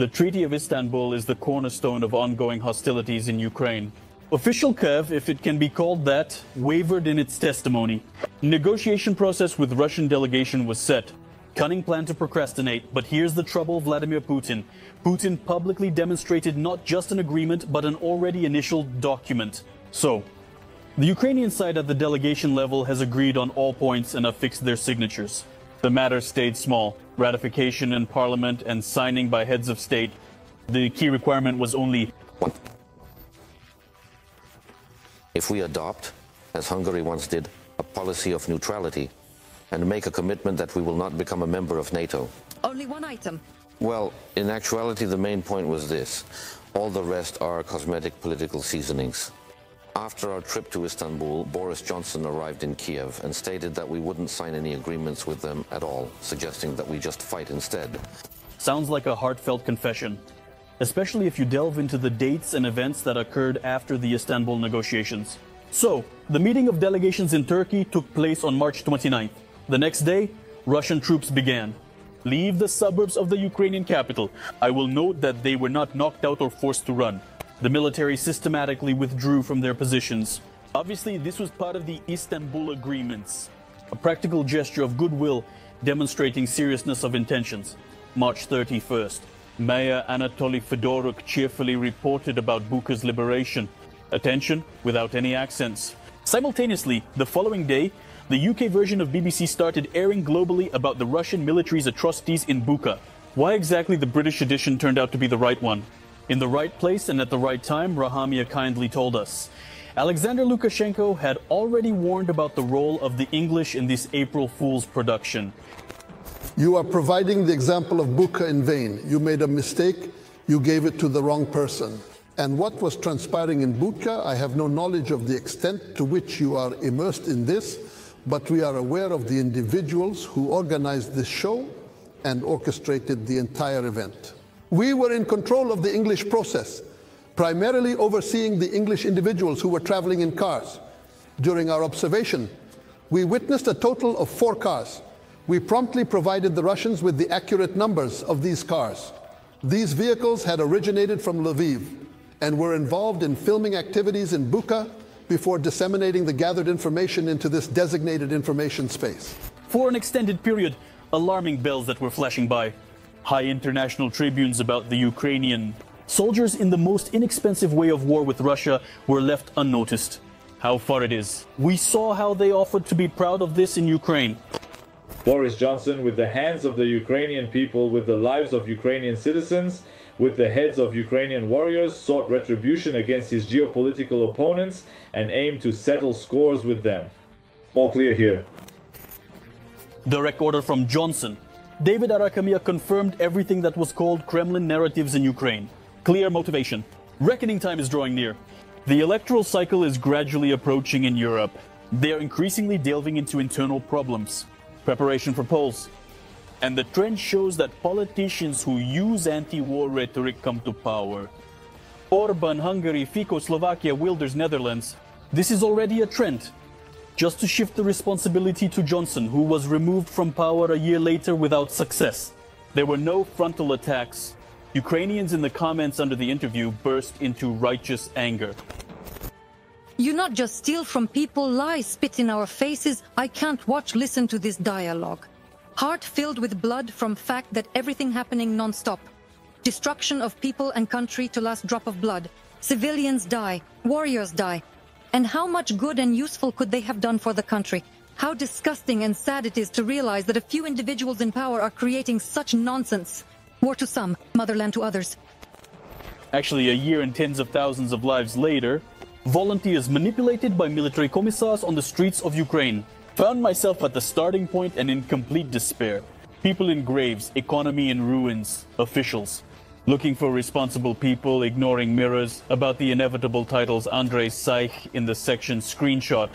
The Treaty of Istanbul is the cornerstone of ongoing hostilities in Ukraine. Official Kiev, if it can be called that, wavered in its testimony. Negotiation process with Russian delegation was set. Cunning plan to procrastinate, but here's the trouble, Vladimir Putin. Putin publicly demonstrated not just an agreement, but an already initial document. So, the Ukrainian side at the delegation level has agreed on all points and affixed their signatures. The matter stayed small. Ratification in parliament and signing by heads of state. The key requirement was only one. If we adopt, as Hungary once did, a policy of neutrality and make a commitment that we will not become a member of NATO. Only one item. Well, in actuality, the main point was this. All the rest are cosmetic political seasonings. After our trip to Istanbul, Boris Johnson arrived in Kiev and stated that we wouldn't sign any agreements with them at all, suggesting that we just fight instead. Sounds like a heartfelt confession, especially if you delve into the dates and events that occurred after the Istanbul negotiations. So, the meeting of delegations in Turkey took place on March 29th. The next day, Russian troops began. Leave the suburbs of the Ukrainian capital. I will note that they were not knocked out or forced to run. The military systematically withdrew from their positions. Obviously, this was part of the Istanbul agreements, a practical gesture of goodwill demonstrating seriousness of intentions. March 31st, Mayor Anatoly Fedoruk cheerfully reported about Bucha's liberation. Attention, without any accents. Simultaneously, the following day, the UK version of BBC started airing globally about the Russian military's atrocities in Bucha. Why exactly the British edition turned out to be the right one? In the right place and at the right time, Arahamiya kindly told us. Alexander Lukashenko had already warned about the role of the English in this April Fool's production. You are providing the example of Bucha in vain. You made a mistake. You gave it to the wrong person. And what was transpiring in Bucha, I have no knowledge of the extent to which you are immersed in this, but we are aware of the individuals who organized this show and orchestrated the entire event. We were in control of the English process, primarily overseeing the English individuals who were traveling in cars. During our observation, we witnessed a total of 4 cars. We promptly provided the Russians with the accurate numbers of these cars. These vehicles had originated from Lviv and were involved in filming activities in Bucha before disseminating the gathered information into this designated information space. For an extended period, alarming bells that were flashing by. High international tribunes about the Ukrainian soldiers in the most inexpensive way of war with Russia were left unnoticed. How far it is. We saw how they offered to be proud of this in Ukraine. Boris Johnson, with the hands of the Ukrainian people, with the lives of Ukrainian citizens, with the heads of Ukrainian warriors, sought retribution against his geopolitical opponents and aimed to settle scores with them. All clear here. Direct order from Johnson. David Arahamiya confirmed everything that was called Kremlin narratives in Ukraine. Clear motivation. Reckoning time is drawing near. The electoral cycle is gradually approaching in Europe. They are increasingly delving into internal problems. Preparation for polls. And the trend shows that politicians who use anti-war rhetoric come to power. Orban, Hungary, Fico, Slovakia, Wilders, Netherlands. This is already a trend. Just to shift the responsibility to Johnson, who was removed from power a year later without success. There were no frontal attacks. Ukrainians in the comments under the interview burst into righteous anger. You not just steal from people, lie, spit in our faces. I can't listen to this dialogue. Heart filled with blood from fact that everything happening non-stop. Destruction of people and country to last drop of blood. Civilians die, warriors die. And how much good and useful could they have done for the country? How disgusting and sad it is to realize that a few individuals in power are creating such nonsense. War to some, motherland to others. Actually, a year and tens of thousands of lives later, volunteers manipulated by military commissars on the streets of Ukraine. Found myself at the starting point and in complete despair. People in graves, economy in ruins, officials. Looking for responsible people, ignoring mirrors, about the inevitable titles Andrei Saich in the section Screenshot.